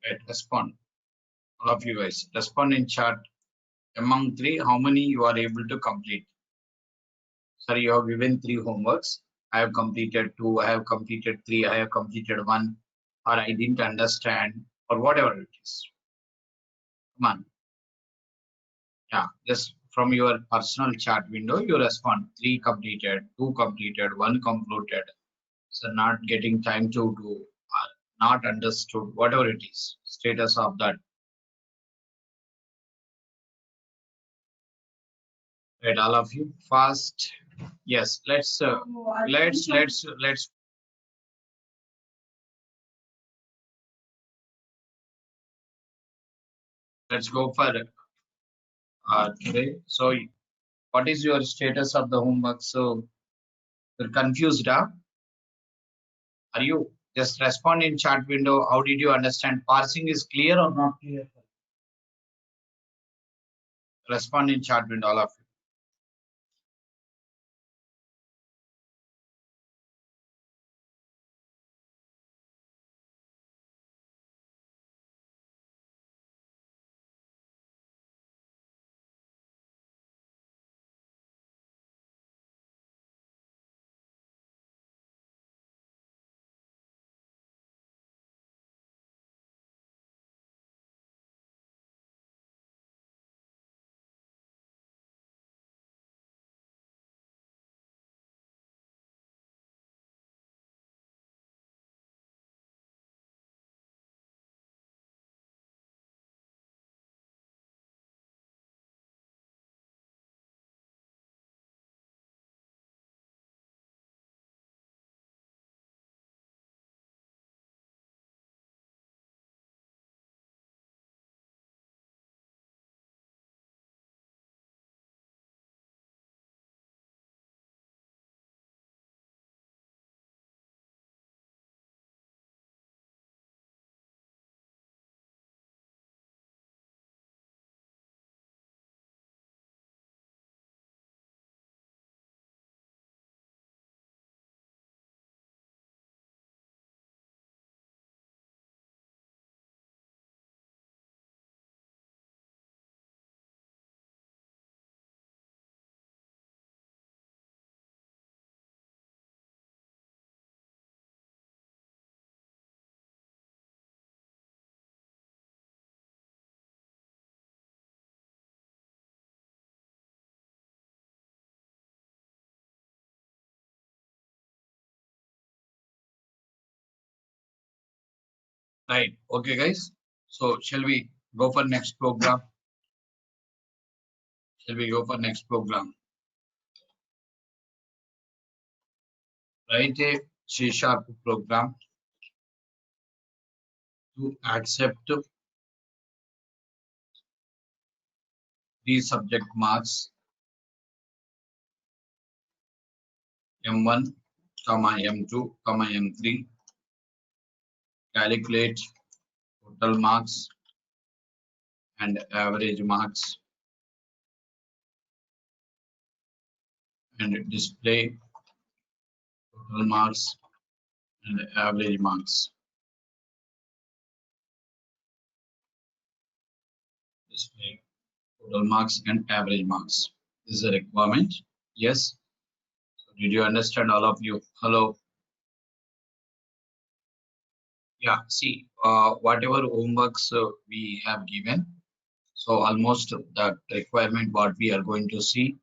Right, respond. All of you guys, respond in chat. Among three, how many you are able to complete? Sorry, you have given three homeworks. I have completed two, I have completed three, I have completed one, or I didn't understand, or whatever it is. Come on. Yeah, just from your personal chat window, you respond. Three completed, two completed, one completed. So not getting time to do, not understood, whatever it is. Status of that. Right, all of you fast. Yes, let's go for today. So what is your status of the homework? So you're confused, huh? Are you? Just respond in chat window. How did you understand? Parsing is clear or not clear? Respond in chat window, all of you. Right. Okay, guys. So shall we go for next program? Shall we go for next program? Write a C# program to accept three subject marks M1, M2, M3. Calculate total marks and average marks and display total marks and average marks. Display total marks and average marks. This is a requirement. Yes. So did you understand, all of you? Hello. Yeah. See, whatever homeworks we have given. So almost the requirement what we are going to see.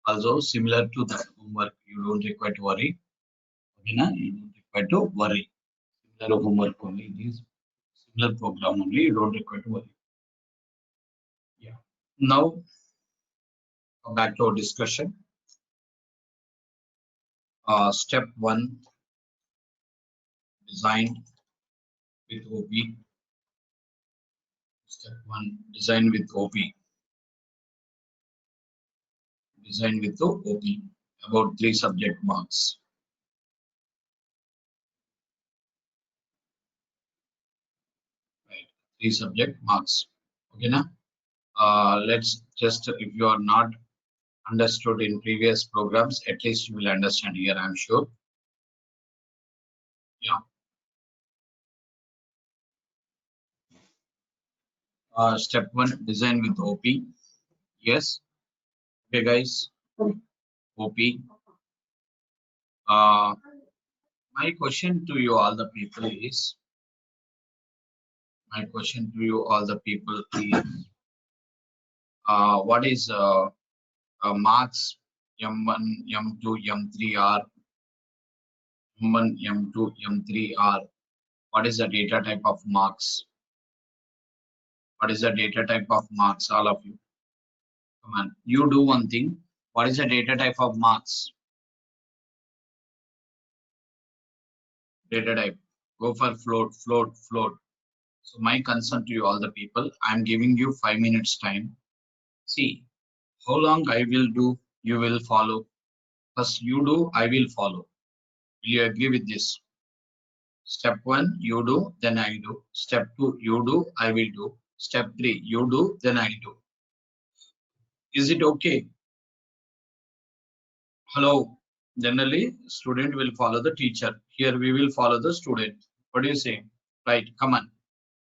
Also similar to that homework, you don't require to worry. Okay, na? You don't require to worry. Similar homework only. This similar program only. You don't require to worry. Yeah. Now back to our discussion. Step 1, design with OP. Step 1, design with OP. Design with OP. About 3 subject marks. Right. 3 subject marks. Okay, na? Let's just, if you are not understood in previous programs, at least you will understand here, I'm sure. Yeah. Step 1, design with OP. Yes. Okay, guys. OP. Uh, my question to you, all the people, is what is marks M1, M2, M3R, M1, M2, M3R? What is the data type of marks? What is the data type of marks? All of you, come on. You do one thing. What is the data type of marks? Data type. Go for float, float, float. So my concern to you, all the people, I'm giving you 5 minutes time. See, how long I will do, you will follow. First you do, I will follow. Will you agree with this? Step 1, you do, then I do. Step 2, you do, I will do. Step 3, you do, then I do. Is it okay? Hello. Generally, student will follow the teacher. Here we will follow the student. What do you say? Right, come on.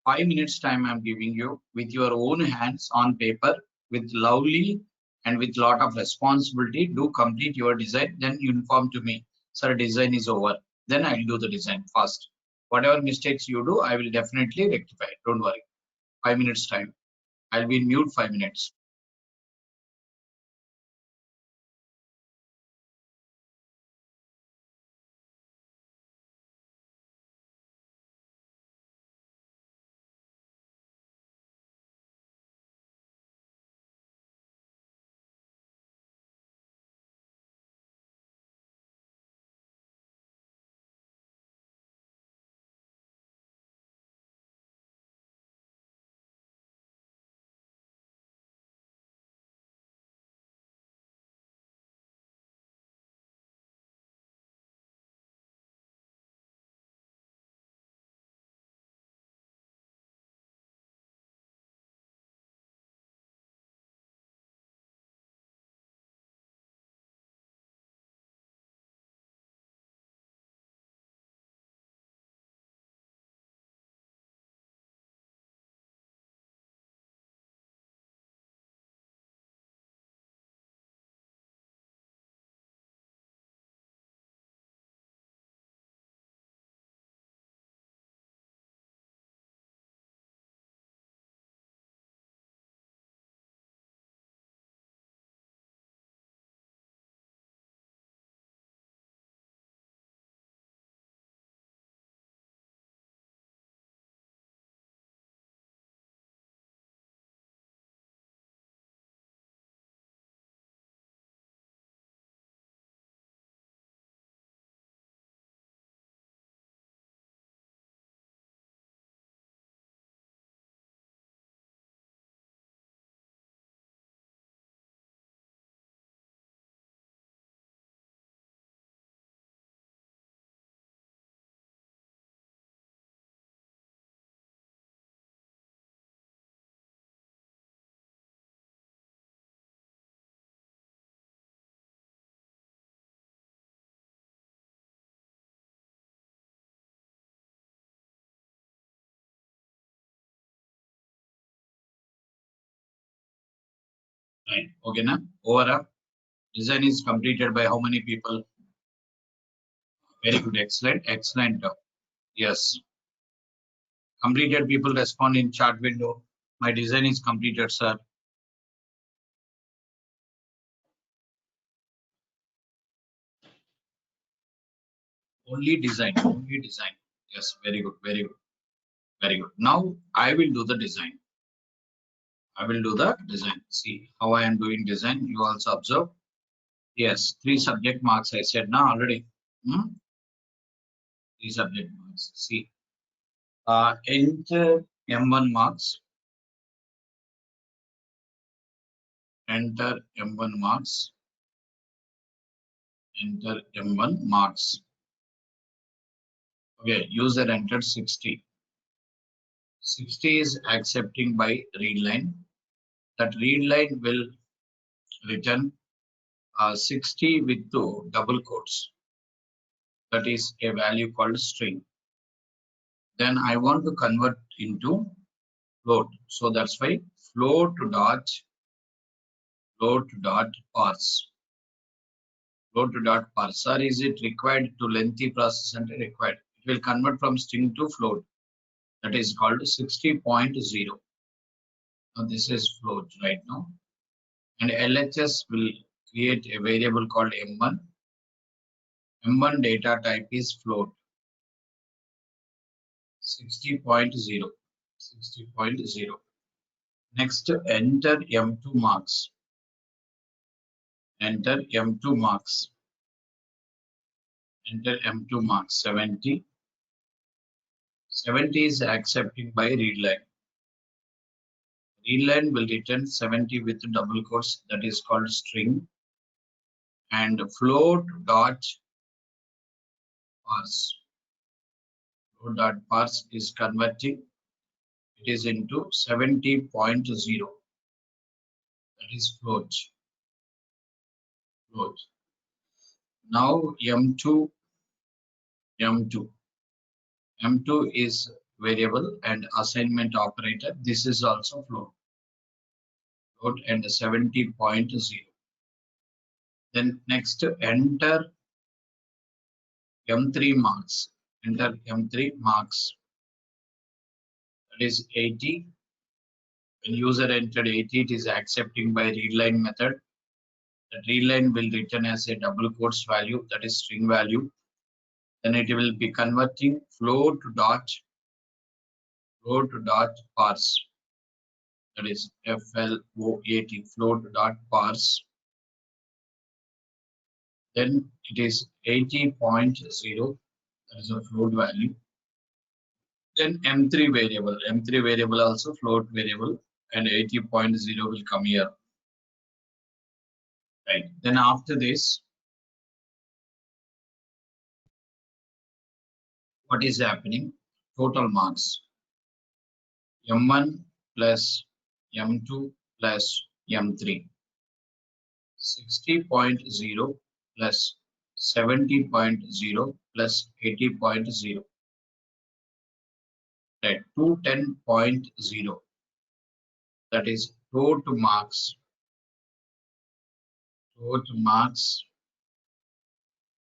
5 minutes time I'm giving you with your own hands on paper, with lovely and with lot of responsibility. Do complete your design, then you inform to me, sir, design is over. Then I'll do the design fast. Whatever mistakes you do, I will definitely rectify. Don't worry. 5 minutes time. I'll be in mute 5 minutes. Right. Okay, now over. Design is completed by how many people? Very good. Excellent. Excellent. Yes. Completed people respond in chat window. My design is completed, sir. Only design. Only design. Yes. Very good. Very good. Very good. Now I will do the design. I will do the design. See how I am doing design. You also observe. Yes. 3 subject marks. I said now already. Hmm? 3 subject marks. See. Enter M1 marks. Enter M1 marks. Enter M1 marks. Okay. User entered 60. 60 is accepting by read line. That read line will return 60 with 2 double quotes. That is a value called string. Then I want to convert into float. So that's why float dot parse. Float dot parser, is it required to lengthy process and required? It will convert from string to float. That is called 60.0. Now this is float right now. And LHS will create a variable called M1. M1 data type is float 60.0. 60.0. Next, enter M2 marks. Enter M2 marks. Enter M2 marks 70. 70 is accepting by readline. Readline will return 70 with double quotes, that is called string. And float dot parse. Float dot parse is converting it is into 70.0. That is float. Float. Now M2 M2 is variable and assignment operator. This is also float and 70.0. Then next enter M3 marks. Enter M3 marks. That is 80. When user entered 80, it is accepting by readline method. The readline will return as a double quotes value, that is string value. Then it will be converting float dot parse. That is FLOAT, float.parse. Then it is 80.0, that is a float value. Then M3 variable also float variable, and 80.0 will come here. Right. Then after this, what is happening? Total marks. M1 plus M2 plus M3. 60.0 plus 70.0 plus 80.0. Right. 210.0. That is total marks. Total marks.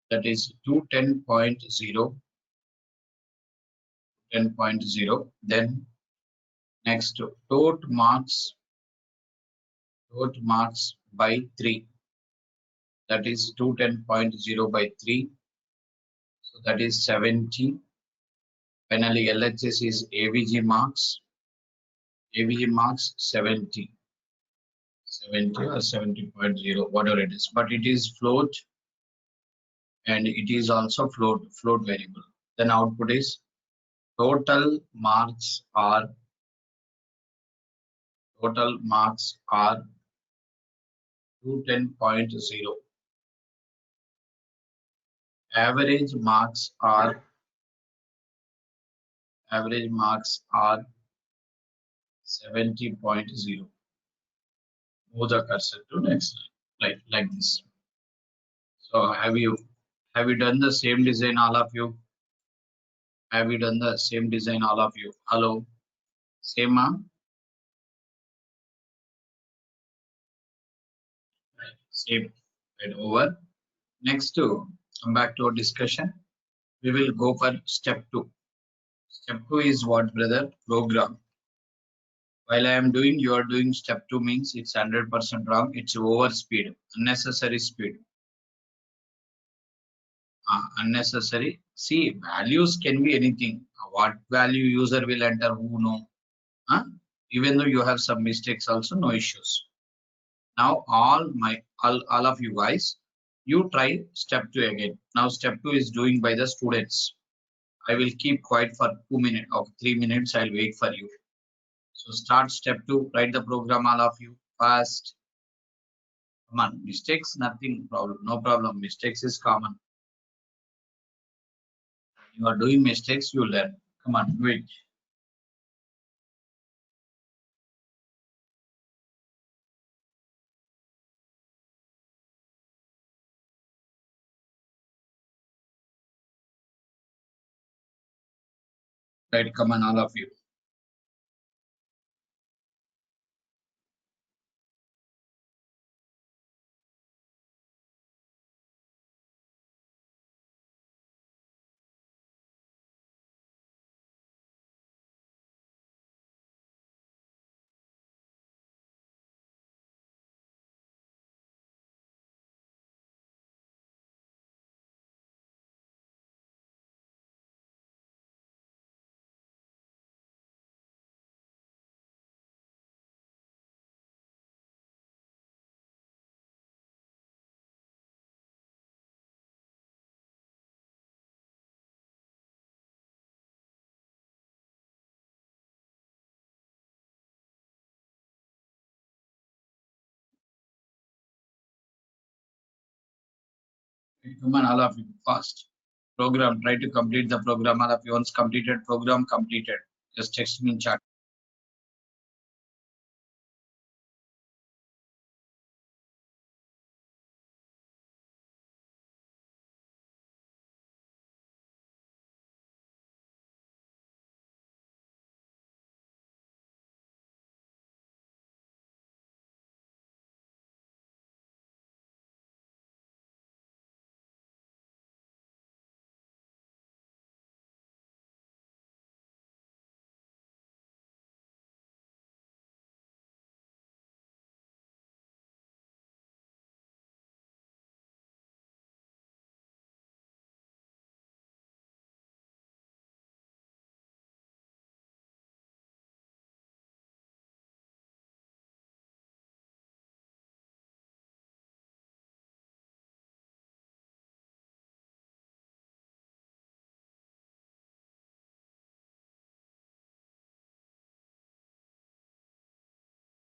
That is 210.0. 10.0. Then next total marks by 3. That is 210.0 by 3. So that is 70. Finally, LHS is AVG marks. AVG marks 70. 70 or 70.0, whatever it is. But it is float and it is also float variable. Then output is total marks are 210.0. Average marks are 70.0. Move the cursor to next slide, like this. So have you done the same design, all of you? Have you done the same design, all of you? Hello, same, right, same, right, over. Next, to come back to our discussion, we will go for step 2. Step 2 is what, brother? Program. While I am doing, you are doing step 2 means it's 100% wrong. It's over speed, unnecessary speed. Unnecessary. See, values can be anything. What value user will enter, who know? Even though you have some mistakes also, no issues. Now all of you guys, you try step 2 again. Now step 2 is doing by the students. I will keep quiet for 2 minutes or 3 minutes. I'll wait for you. So start step 2. Write the program, all of you, fast. Come on, mistakes, nothing problem, no problem. Mistakes is common. You are doing mistakes, you learn. Come on, do it. Right, come on, all of you. Come on, all of you, fast. Program, try to complete the program. All of you, once completed, program completed. Just text me in chat.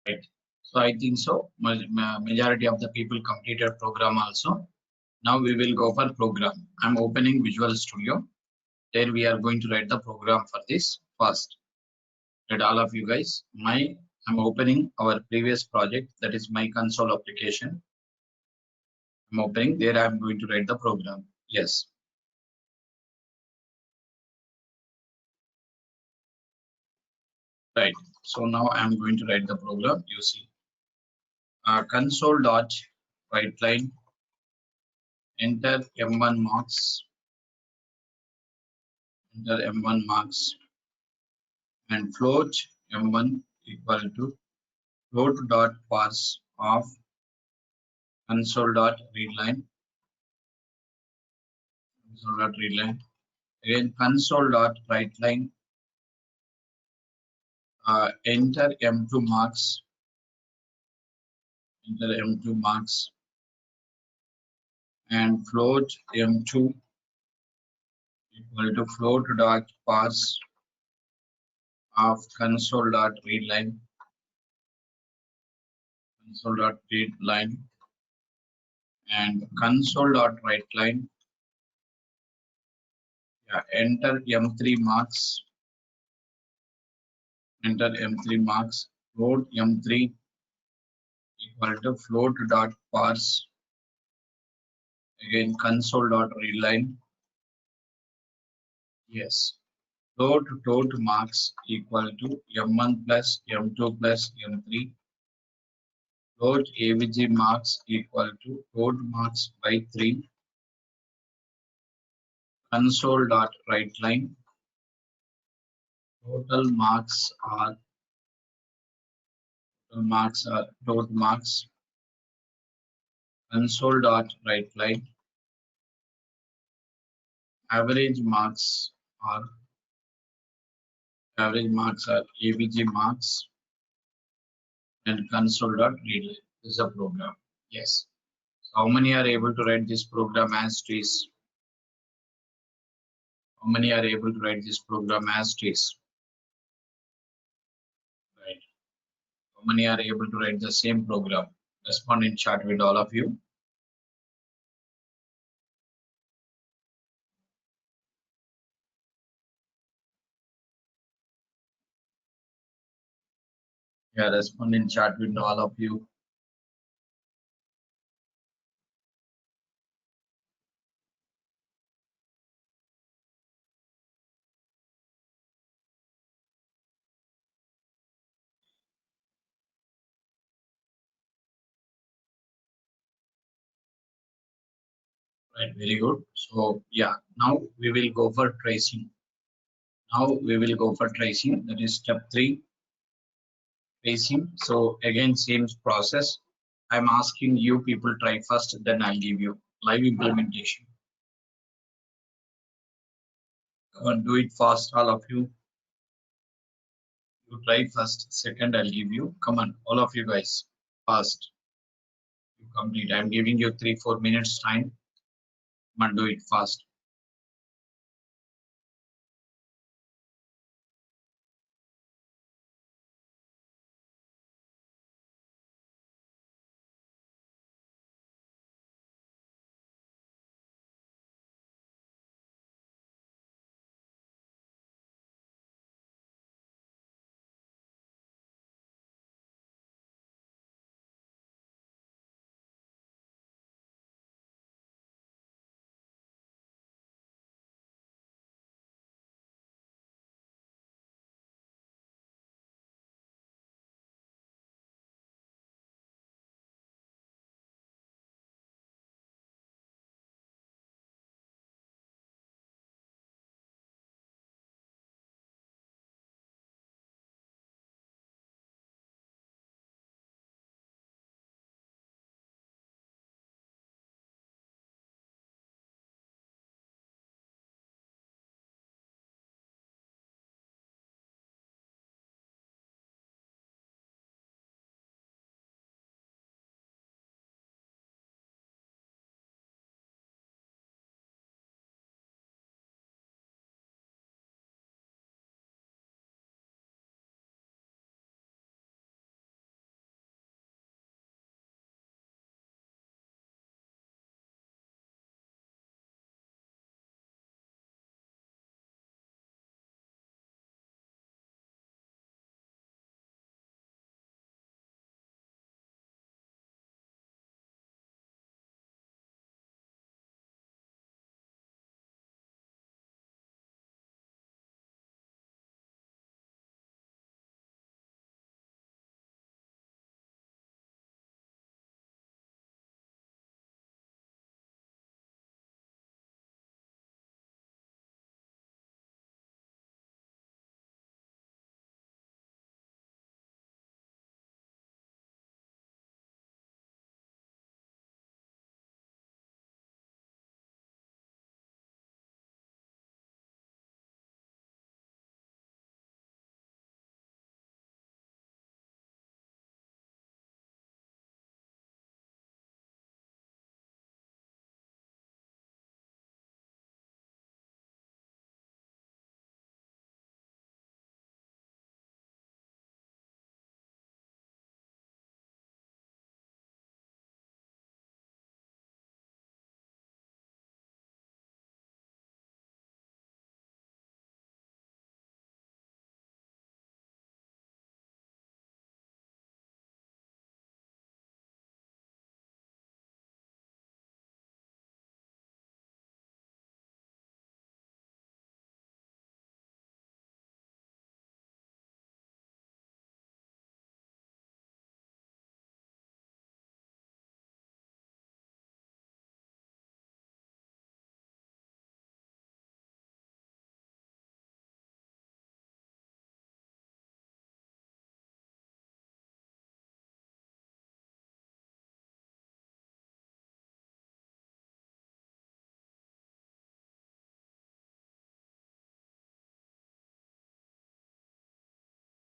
Right. So I think so. Majority of the people completed program also. Now we will go for program. I'm opening Visual Studio. There we are going to write the program for this first. Let all of you guys. I'm opening our previous project, that is my console application. I'm opening there. I'm going to write the program. Yes. Right. So now I'm going to write the program. You see, console dot write line, enter M1 marks, enter M1 marks, and float M1 equal to float dot parse of console dot read line, console dot read line. Again, console dot write line, enter M2 marks, enter M2 marks, and float M2 equal to float dot parse of console dot read line, console dot read line, and console dot write line. Yeah, enter M3 marks, enter M3 marks, float M3 equal to float dot parse, again console dot read line. Yes, float total marks equal to M1 plus M2 plus M3. Float AVG marks equal to total marks by 3. Console dot write line. Total marks are total marks. Console dot write line. Average marks are AVG marks, and console dot read line. This is a program. Yes. So how many are able to write this program as is? How many are able to write this program as is? Right. How many are able to write the same program? Respond in chat with all of you. Yeah, respond in chat with all of you. Right, very good. So yeah, now we will go for tracing. That is step 3, tracing. So again, same process. I'm asking you people try first, then I'll give you live implementation. Come on, do it fast, all of you. You try first, second I'll give you. Come on, all of you guys, fast. You complete. I'm giving you 3-4 minutes time. Come on, do it fast.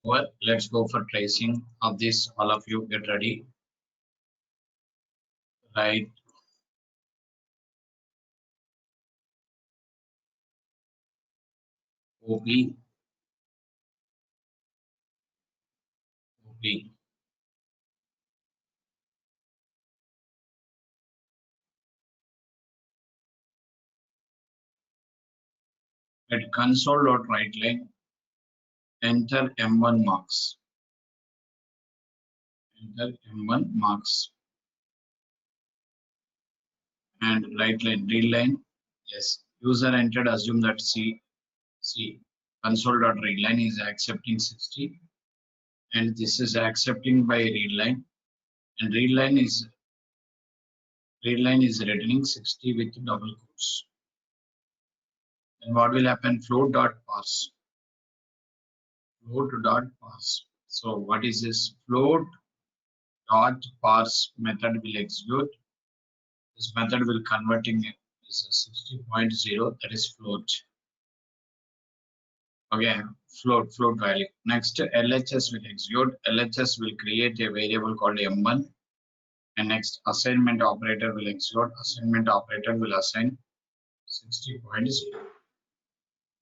Well, let's go for tracing of this. All of you get ready. Right, OP, OP. At console.writeline, enter M1 marks. Enter M1 marks. And right line, read line. Yes. User entered, assume that C console.readline is accepting 60. And this is accepting by readline. And readline is returning 60 with double quotes. And what will happen? Float.parse. Float.parse. So what is this? Float.parse method will execute. This method will converting is 60.0, that is float. Okay, float value. Next, LHS will execute. LHS will create a variable called M1. And next, assignment operator will execute. Assignment operator will assign 60.0.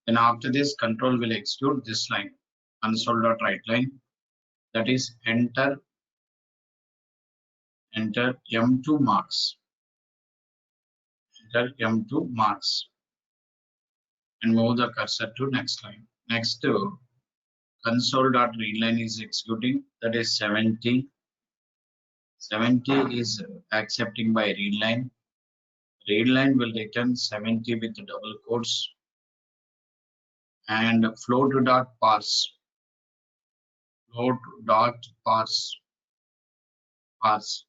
Then after this, control will execute this line, console.writeline, that is enter M2 marks. Enter M2 marks and move the cursor to next line. Next, console.readline is executing, that is 70. 70 is accepting by readline. Readline will return 70 with double quotes. And float.parse. Float.parse. Parse.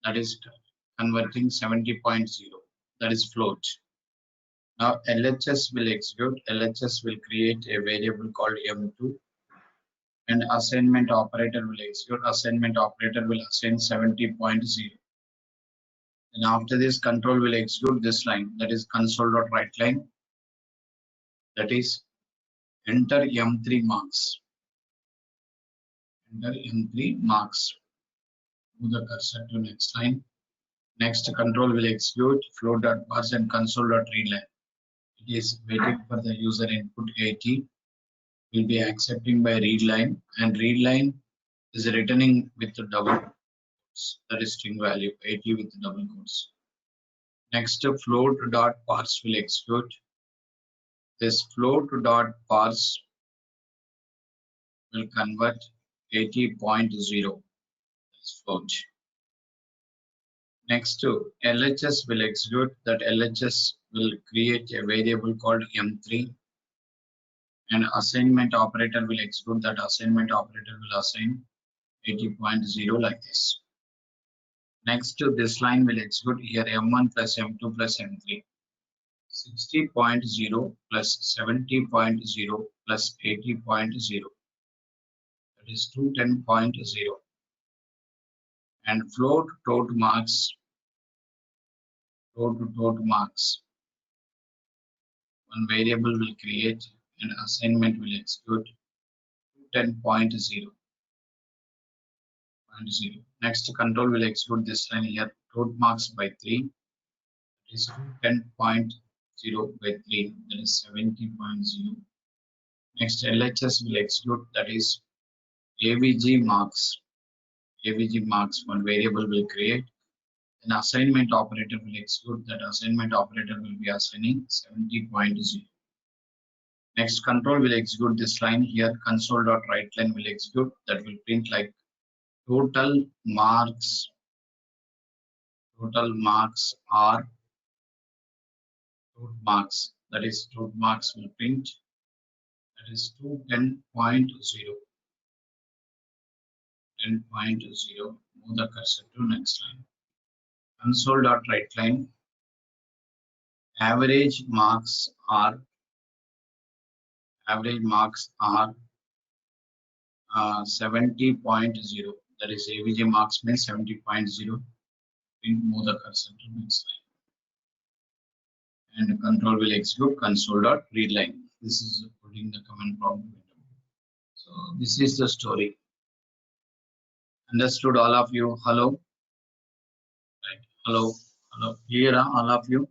That is converting 70.0. That is float. Now LHS will execute. LHS will create a variable called M2. And assignment operator will execute. Assignment operator will assign 70.0. And after this, control will execute this line, that is console.writeline, that is enter M3 marks. Enter M3 marks. Move the cursor to next line. Next, control will execute float.parse and console.readline. It is waiting for the user input 80. Will be accepting by readline, and readline is returning with the double quotes, that is string value 80 with double quotes. Next, float.parse will execute. This float.parse will convert 80.0 as float. Next, LHS will execute. That LHS will create a variable called M3, and assignment operator will execute. That assignment operator will assign 80.0 like this. Next, this line will execute here M1 plus M2 plus M3. 60.0 plus 70.0 plus 80.0. That is 210.0. And float total marks. Total marks. One variable will create, and assignment will execute 10.0. Next, control will execute this line here. Total marks by 3. That is 10.0 by 3. That is 70.0. Next, LHS will execute. That is AVG marks. AVG marks, one variable will create. An assignment operator will execute. That assignment operator will be assigning 70.0. Next, control will execute this line here. Console.writeline will execute. That will print like total marks are total marks. That is total marks will print. That is 210.0. 10.0. Move the cursor to next line. Console.writeline. Average marks are 70.0. That is AVG marks means 70.0. Move the cursor to next line. And control will execute console.readline. This is putting the command prompt window. So this is the story. Understood all of you? Hello? Right. Hello? Hello? Clear, all of you?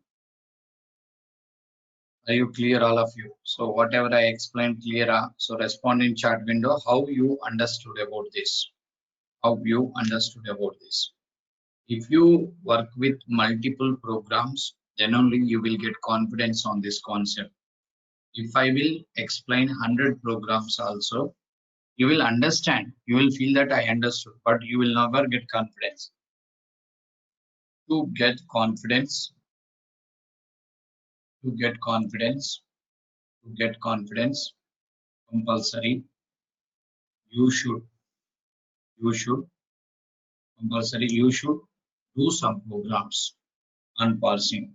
Are you clear, all of you? So whatever I explained, clear? So respond in chat window how you understood about this. How you understood about this. If you work with multiple programs, then only you will get confidence on this concept. If I will explain 100 programs also, you will understand. You will feel that I understood, but you will never get confidence. To get confidence, to get confidence, to get confidence, compulsory, you should, you should, compulsory, you should do some programs on parsing.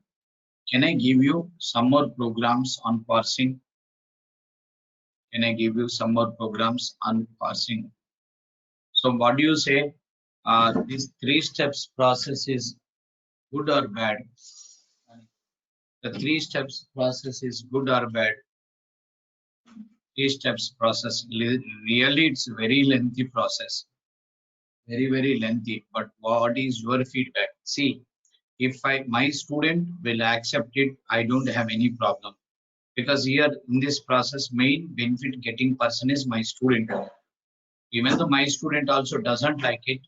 Can I give you some more programs on parsing? Can I give you some more programs on parsing? So what do you say? This three steps process is good or bad? The three steps process is good or bad? Three steps process. Really, it's a very lengthy process. Very lengthy. But what is your feedback? See, if my student will accept it, I don't have any problem. Because here in this process, main benefit getting person is my student. Even though my student also doesn't like it,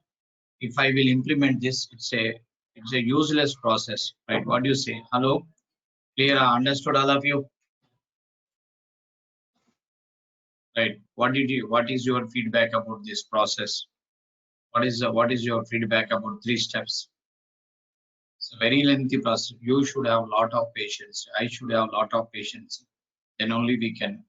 if I will implement this, it's a useless process, right? What do you say? Hello, clear? Understood, all of you, right? What is your feedback about this process? What is your feedback about three steps? It's a very lengthy process. You should have a lot of patience. I should have a lot of patience. Then only we can.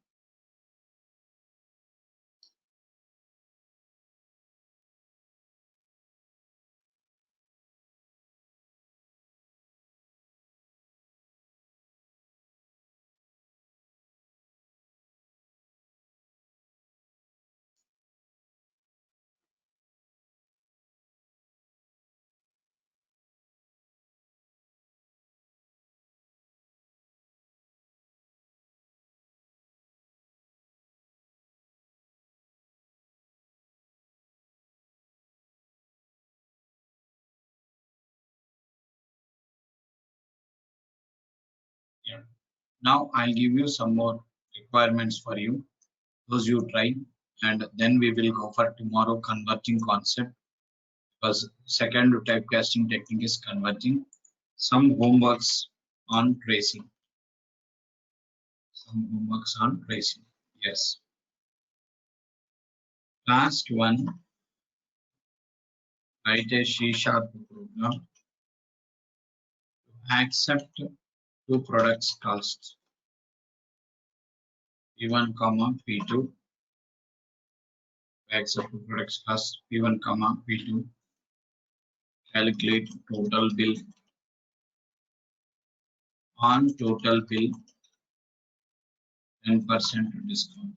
Yeah. Now I'll give you some more requirements for you. Those you try, and then we will go for tomorrow converting concept, because second typecasting technique is converting. Some homeworks on tracing. Some homeworks on tracing. Yes. Last one, write a C-sharp program. Accept two products costs. P1, P2. Accept two products cost. P1, P2. Calculate total bill. On total bill, 10% discount.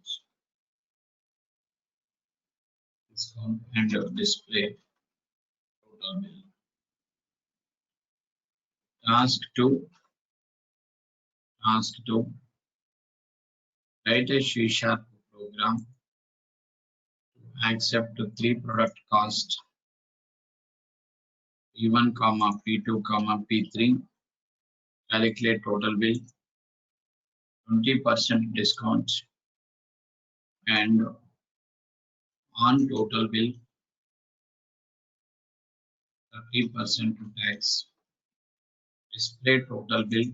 Discount and display total bill. Task 2. Task 2. Write a C-sharp program. Accept three product cost. P1, P2, P3. Calculate total bill. 20% discount. And on total bill, 30% tax. Display total bill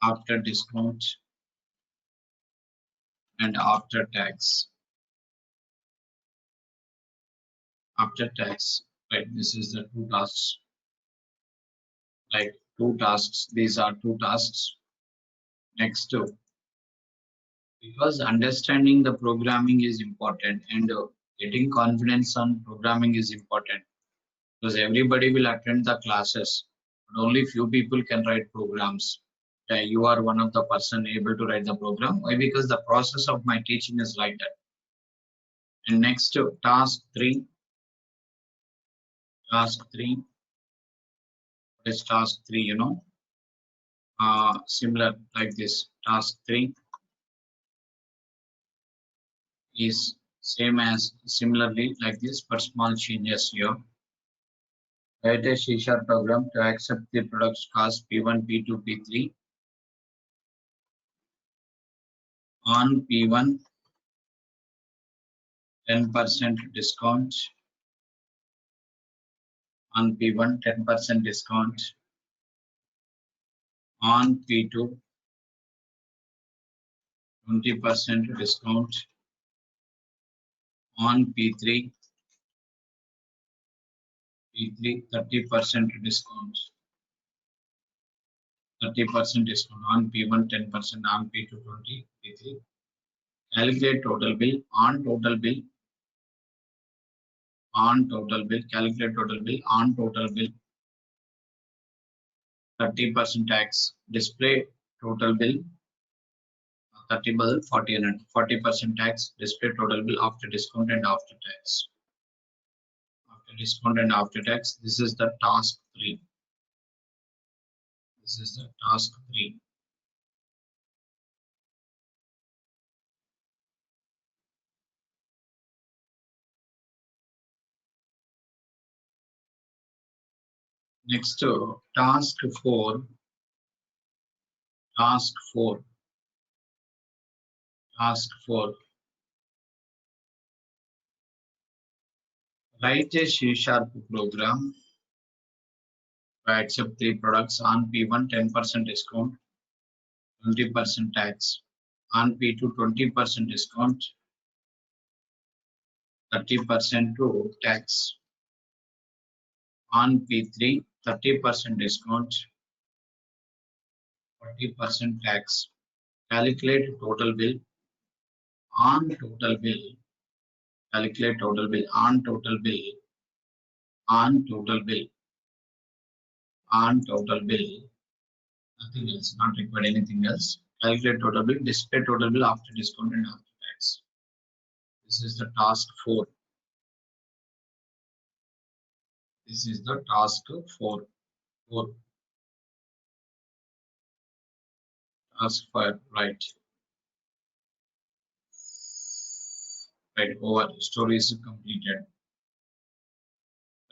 after discount and after tax. After tax, right? This is the two tasks. Like two tasks. These are two tasks. Next, because understanding the programming is important, and getting confidence on programming is important, because everybody will attend the classes, but only few people can write programs. You are one of the person able to write the program. Why? Because the process of my teaching is like that. And next, task 3. Task 3. What is task 3? Similar like this. Task 3. is same as similarly like this, but small changes here. Write a C# program to accept the products cost P1, P2, P3 on P1 10% discount, on P1 10% discount, on P2 20% discount, on P3 30% discount, 30% discount on P1 10%, on P2 20, P3. Calculate total bill, on total bill, on total bill, calculate total bill, on total bill, 30% tax, display total bill, 30 bill, 40 and 40% tax, display total bill after discount and after tax. After discount and after tax, this is the task 3. This is the task 3. Next, task 4. Task 4. Task 4. Write a C# program to accept 3 products on P1 10% discount, 20% tax, on P2 20% discount, 30% to tax, on P3 30% discount, 40% tax. Calculate total bill, on total bill, calculate total bill, on total bill, on total bill, on total bill, nothing else, not required anything else. Calculate total bill, display total bill after discount and after tax. This is the task 4. This is the task 4. 4. Task 5, right. Right, over. Story is completed.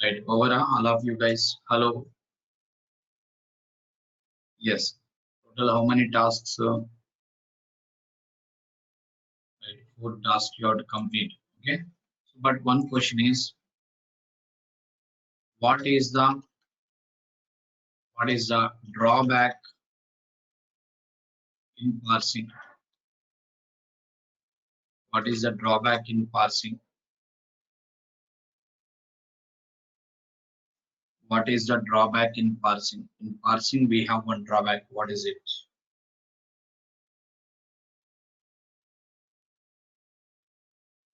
Right, over. All of you guys, hello. Yes. Total how many tasks? Right, 4 tasks you have to complete. Okay. But one question is, what is the drawback in parsing? What is the drawback in parsing? What is the drawback in parsing? In parsing, we have one drawback. What is it?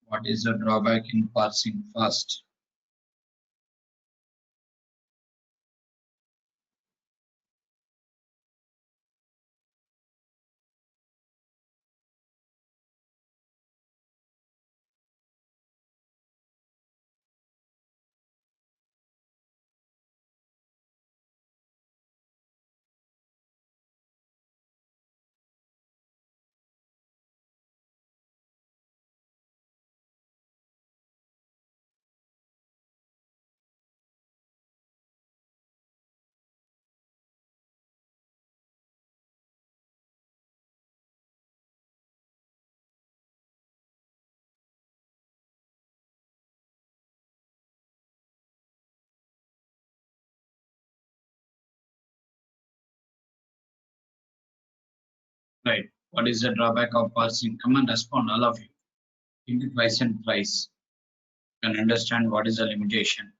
What is the drawback in parsing first? Right. What is the drawback of parsing? Come and respond, all of you. Think twice and thrice. You can understand what is the limitation.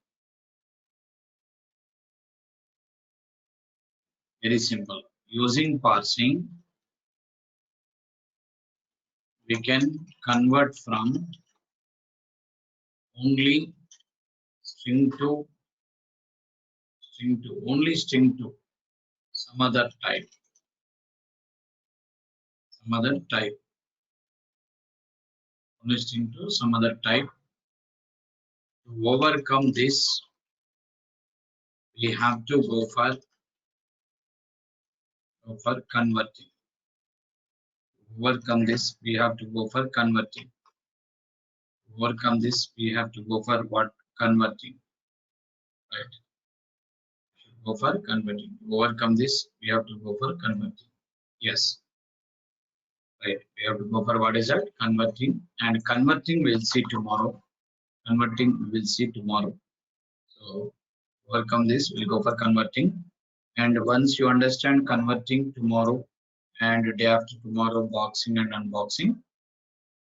Very simple. Using parsing, we can convert from only string to only string to some other type. Some other type. Only string to some other type. To overcome this, we have to go for converting. To overcome this, we have to go for converting. overcome this, we have to go for what? Converting, right? Go for converting. To overcome this, we have to go for converting. Yes, right. We have to go for what is that? Converting. And converting we'll see tomorrow. Converting we will see tomorrow. So overcome this, we'll go for converting. And once you understand converting tomorrow and day after tomorrow, boxing and unboxing.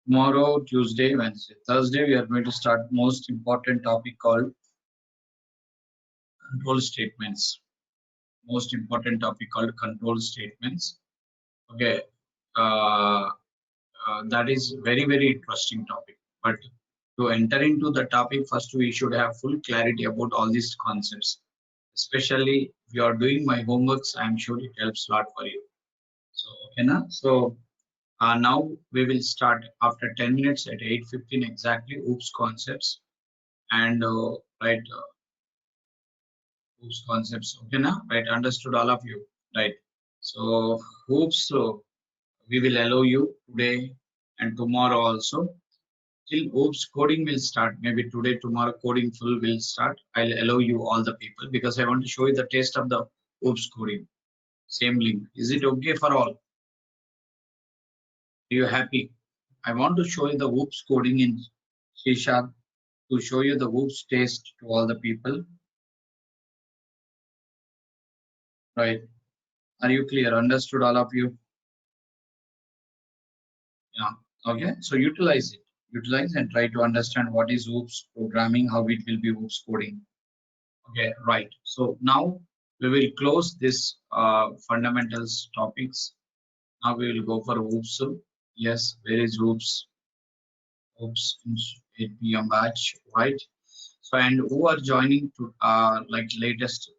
Tomorrow, Tuesday, Wednesday, Thursday, we are going to start most important topic called control statements. Most important topic called control statements. Okay, uh, that is very interesting topic. But to enter into the topic, first we should have full clarity about all these concepts. Especially if you are doing my homeworks, I'm sure it helps a lot for you. So okay, na? So now we will start after 10 minutes at 8:15 exactly. Oops concepts and right. Oops concepts. Okay, na? Right. Understood all of you. Right. So hoops. So we will allow you today and tomorrow also. Till oops coding will start. Maybe today, tomorrow coding full will start. I'll allow you all the people because I want to show you the taste of the oops coding. Same link. Is it okay for all? Are you happy? I want to show you the oops coding in C# to show you the oops taste to all the people. Right. Are you clear? Understood all of you? Yeah. Okay. So utilize it. Utilize and try to understand what is oops programming, how it will be oops coding. Okay. Right. So now we will close this fundamentals topics. Now we will go for oops. Yes. Where is oops? Oops. 8 p.m. batch. Right. So and who are joining to like latest